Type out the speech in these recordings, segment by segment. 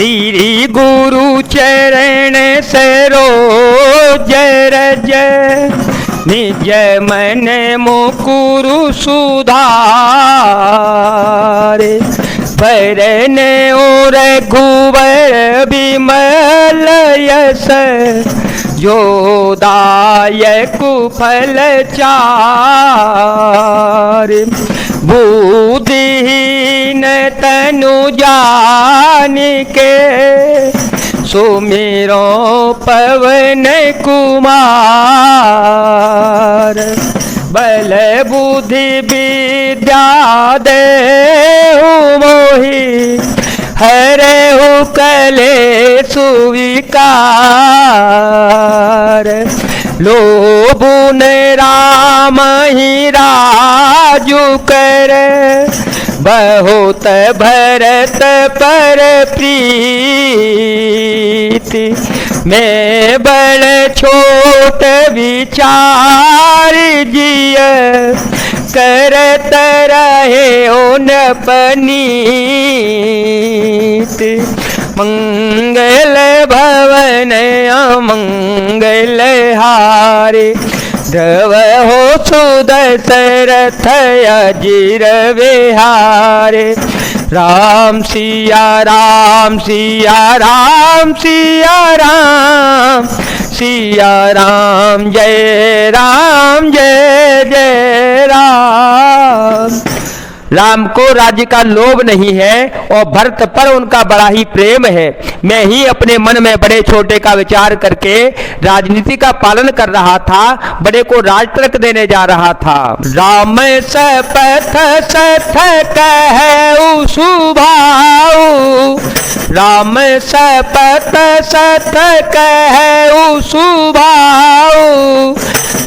श्री गुरु चरण सरोज रज निज मन मुकुरु सुधारे भरन और रघुवर विमल यश जोदायक फल चार बुद्धिहीन तनु जानिके सुमिरो पवन कुमार बल बुद्धि विद्या देहु मोहि हरहु कलेशु सुविकार लोभुन राम ही राजु कर बहुत भरत पर प्रीति मैं बड़ छोट विचार जिय करत रहे ओन पनीत मंगल भवन अमंगल हारे ध्रुव हो सुदशरथ अजिर विहारे राम सिया राम सिया राम सिया राम सिया राम जय जय राम। राम को राज्य का लोभ नहीं है और भरत पर उनका बड़ा ही प्रेम है। मैं ही अपने मन में बड़े छोटे का विचार करके राजनीति का पालन कर रहा था, बड़े को राज तिलक देने जा रहा था। राम सपथ सथ कहु सुभाऊ राम सपथ सथ कहु सुभाऊ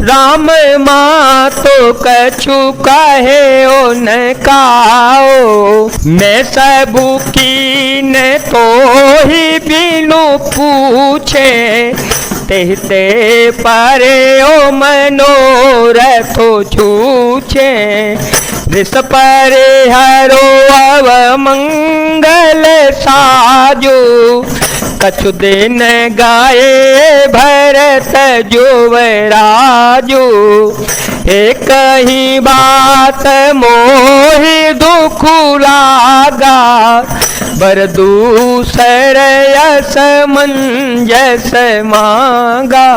राम माँ तो कछु कहे ओ न काओ मैं सबू कीन तो ही बिनु पूछे तेहते परे ओ मनोरथो छूछे रिस परे हरो अव मंगल साजो कछु दिन गाए भरत जुवराजो एक ही बात मोहि दुख लागा बर दूसर यस मंजस मांगा।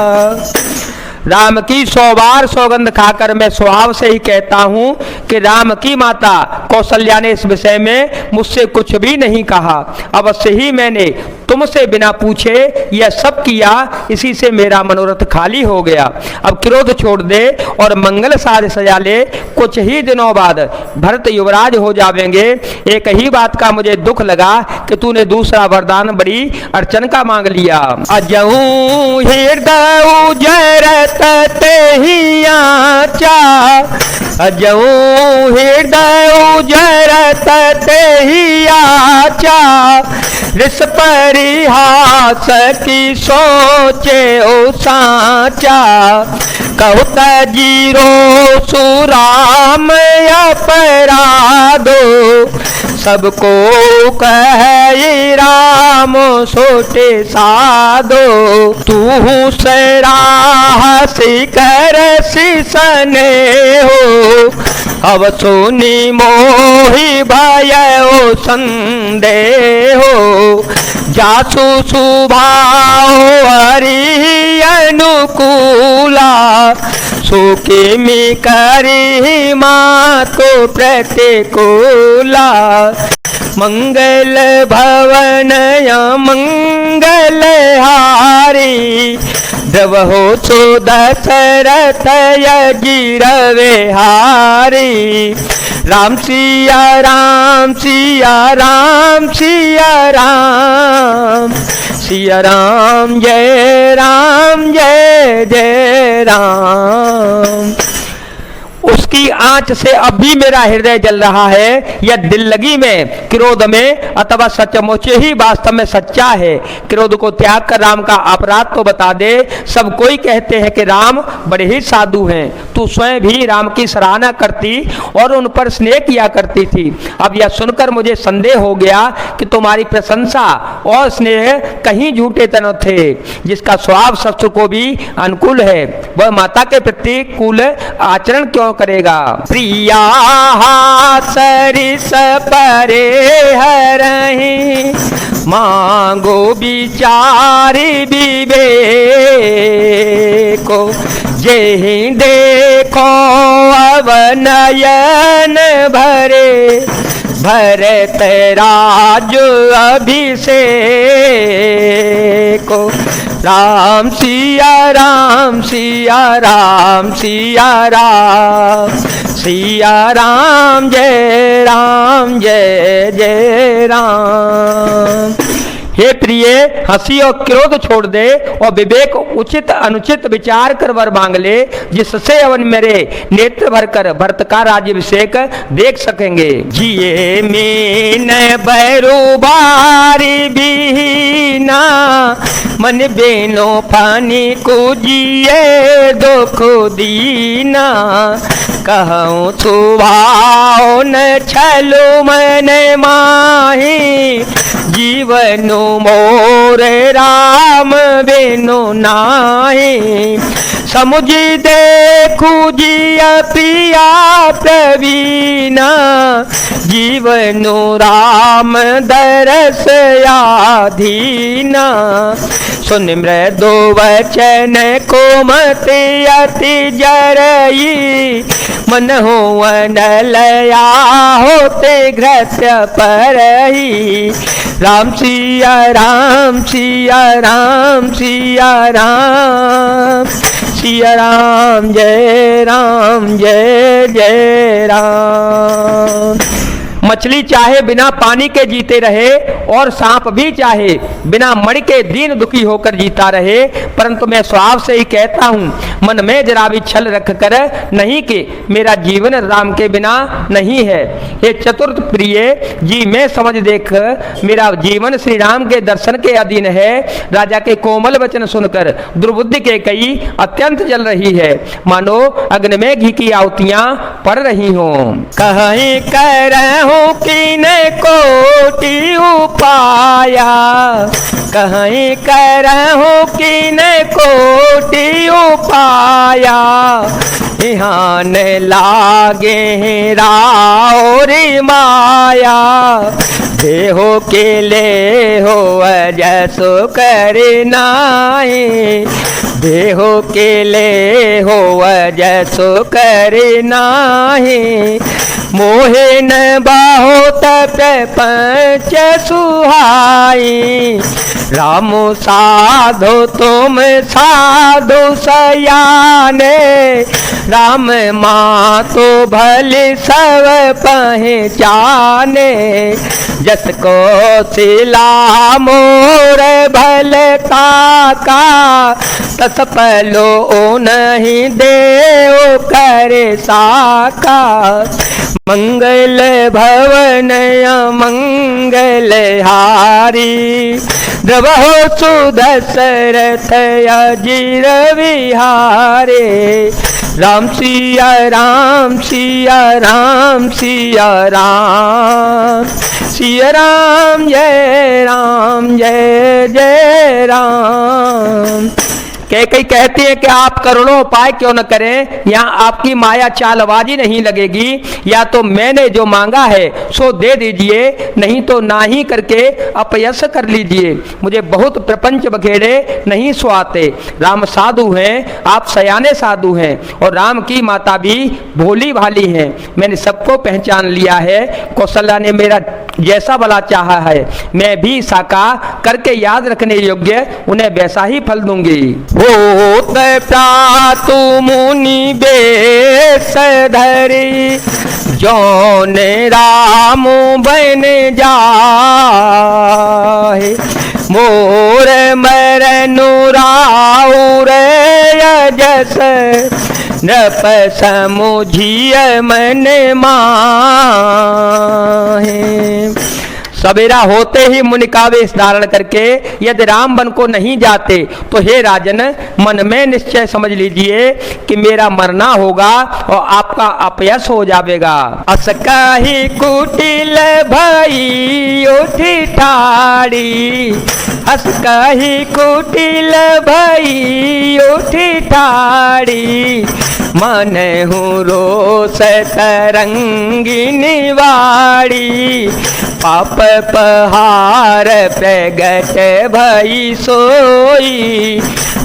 राम की 100 बार सौगंध खाकर मैं स्वभाव से ही कहता हूँ कि राम की माता कौशल्या ने इस विषय में मुझसे कुछ भी नहीं कहा। अवश्य ही मैंने तुमसे बिना पूछे यह सब किया, इसी से मेरा मनोरथ खाली हो गया। अब क्रोध छोड़ दे और मंगल साज सजा ले, कुछ ही दिनों बाद भरत युवराज हो जावेंगे। एक ही बात का मुझे दुख लगा कि तूने दूसरा वरदान बड़ी अड़चन का मांग लिया। अजऊ हृदय जरत तेहियाचा अजऊ हृदय जरत तेहियाचा रिस परिहास की सोचे ओ साचा कहत जीरो सुराम अपराधो सबको कहे राम सोटे साधो तू सराहसी कर सिसने हो अब सुनी मोहि भय ओ संदेहो जासु सुभाव हरि अनुकूला सुखी मी करी मातो प्रतिकूला मंगल भवन मंगल हारी द्रवहो सो दशरथ अजिर विहारी राम सिया राम सिया राम सिया राम सिया राम जय जय राम। उसकी की आंच से अब भी मेरा हृदय जल रहा है, या दिल लगी में, क्रोध में, अथवा सचमुच ही वास्तव में सच्चा है। क्रोध को त्याग कर राम का अपराध तो बता दे। सब कोई कहते हैं कि राम बड़े ही साधु हैं, तू स्वयं भी राम की सराहना करती और उन पर स्नेह किया करती थी। अब यह सुनकर मुझे संदेह हो गया कि तुम्हारी प्रशंसा और स्नेह कहीं झूठे तन थे। जिसका स्वभाव शत्रु को भी अनुकूल है, वह माता के प्रति कुल आचरण क्यों करेगा। प्रिया सरिस परे हरहि, मांगो विचारी विवेको, जेहि देखो अब नयन भरे, भरत राज अभिषेको। राम सिया राम सिया राम सिया राम, सिया राम जय जय राम। हे प्रिय, हंसी और क्रोध छोड़ दे और विवेक उचित अनुचित विचार कर वर मांग ले, जिससे अवन मेरे नेत्र भर कर भरत का राज्याभिषेक देख सकेंगे। जिए मीन बैरू बारी बीना, मन बेनो फानी को जिए दुख दीना। कहूँ सुभाव न छलो मन माही, जीवनो मोर राम बिनु नाही। समुझी देखू जिया पिया प्रवीणा, जीवनो राम दरस आधीना। सुन मृदु वचन कोमति अति जरई, मन हो अनलया होते घृत्य परही। राम सिया राम सिया राम सिया राम, सिया राम जय जय राम। मछली चाहे बिना पानी के जीते रहे और सांप भी चाहे बिना मणि के दीन दुखी होकर जीता रहे, परंतु मैं स्वभाव से ही कहता हूँ, मन में जरा भी छल रख कर नहीं कि मेरा जीवन राम के बिना नहीं है। ये चतुर्थ प्रिय जी, मैं समझ देख मेरा जीवन श्री राम के दर्शन के अधीन है। राजा के कोमल वचन सुनकर दुर्बुद्धि के कई अत्यंत जल रही है, मानो अग्नि में घी की आहुतियां पड़ रही हों। कहीं करहूं किन कोटि उपाया, कहीं करहूं किन कोटि उपाया। यहाँ न लागे राउर माया, देहो के ले हो जसो करनाई। देहो के ले हो जसो करनाही। मोहे न बहुत प्रपंच सुहाई। राम साधो तुम साधु सयाने, राम माँ तो भले सब पहचाने। जस को सिला मोर भल काका, तस पलो नहीं देव करे साका। मंगल भवन मंगल हारी, द्रवहो सुदशरथ अजीर विहारे। राम सिया राम सिया राम सिया राम, सिया राम जय जय राम। कई कहते हैं कि आप करोड़ों उपाय क्यों न करें, यहाँ आपकी माया चालबाजी नहीं लगेगी। या तो मैंने जो मांगा है सो दे दीजिए, नहीं तो ना ही करके अपयश कर लीजिए। मुझे बहुत प्रपंच बखेड़े नहीं सुहाते। राम साधु हैं, आप सयाने साधु हैं, और राम की माता भी भोली भाली हैं। मैंने सबको पहचान लिया है। कौशल्या ने मेरा जैसा भला चाहा है, मैं भी साका करके याद रखने योग्य उन्हें वैसा ही फल दूंगी। होत प्रातु मुनि बेस धरी, जौन राम बन जाए। मोर मरनु राउर जस, नृप समुझिय मन माहे। सवेरा होते ही मुनि का वेश धारण करके यदि राम वन को नहीं जाते तो हे राजन, मन में निश्चय समझ लीजिए कि मेरा मरना होगा और आपका अपयश हो जाएगा। अस कहि कुटिल भई उठी ठाड़ी, अस कहि कुटिल भई उठी ठाड़ी, मन हूँ रोष तरंगिनी वाड़ी, पाप पहाड़ प्रगट भई सोई,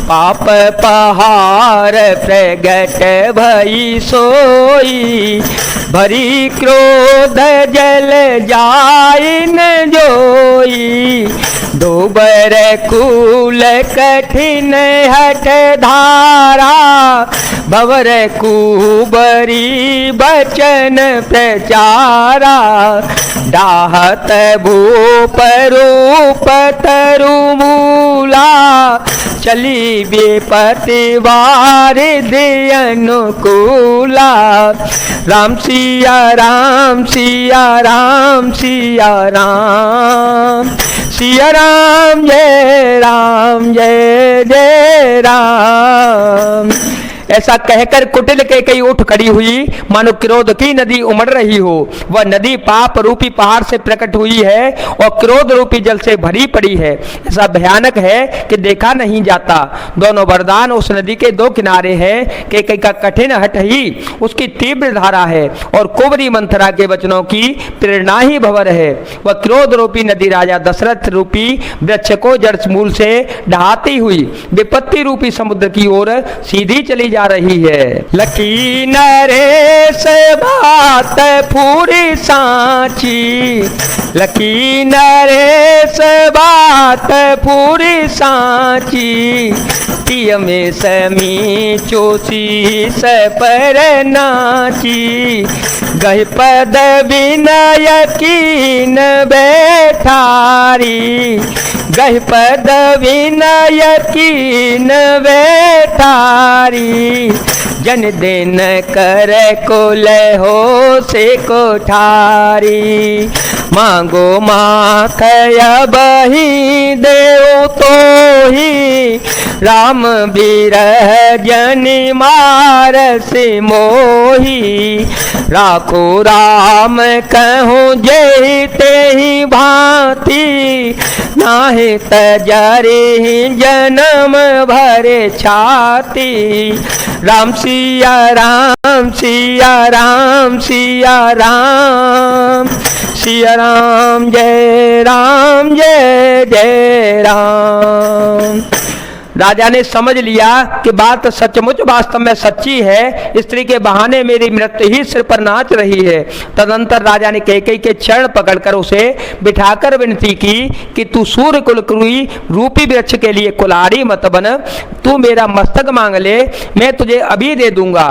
पाप पहाड़ प्रगट भई सोई, भरी क्रोध जल जाय न जोई, दोबर कूल कठिन हठ धारा, भवर कुबरी बचन प्रचारा, डाहत भूप रूप तरु मूला, चली विपत्ति वारिधि अनुकूला, राम सिया राम सिया राम सिया राम, सिया राम जय जय राम। ऐसा कहकर कुटिल कैकेयी उठ खड़ी हुई, मानो क्रोध की नदी उमड़ रही हो। वह नदी पाप रूपी पहाड़ से प्रकट हुई है और क्रोध रूपी जल से भरी पड़ी है। ऐसा भयानक है कि देखा नहीं जाता। दोनों वरदान उस नदी के दो किनारे हैं। कैकेयी का कठिन हठ ही उसकी तीव्र धारा है और कुंवरी मंथरा के वचनों की प्रेरणा ही भंवर है। वह क्रोध रूपी नदी राजा दशरथ रूपी वृक्ष को जड़ मूल से ढहाती हुई विपत्ति रूपी समुद्र की ओर सीधी चली जा रही है। लकी नरेश बात पूरी सांची, लकी नरेश बात पूरी सांची, तिय में समी चोसी सपर नाची, गह पद विनय कीन बैठारी, गह पद विनय कीन बैठारी, जन दिन कर कुल हो से कोठारी, मांगो माख बही देव तो ही, राम बिरह जनि मार से मोही, राखो राम कहूँ जय ते ही भांति, नाहि तजरे जन्म भरे छाती, राम सिया राम सिया राम सिया राम, सिया राम जय जय राम। राजा ने समझ लिया कि बात सचमुच वास्तव में सच्ची है। स्त्री के बहाने मेरी मृत्यु ही सिर पर नाच रही है। तदंतर राजा ने कैकेयी के चरण पकड़कर उसे बिठाकर विनती की कि तू सूर्य कुलकुरी रूपी वृक्ष के लिए कुल्हाड़ी मत बन, तू मेरा मस्तक मांग ले, मैं तुझे अभी दे दूंगा।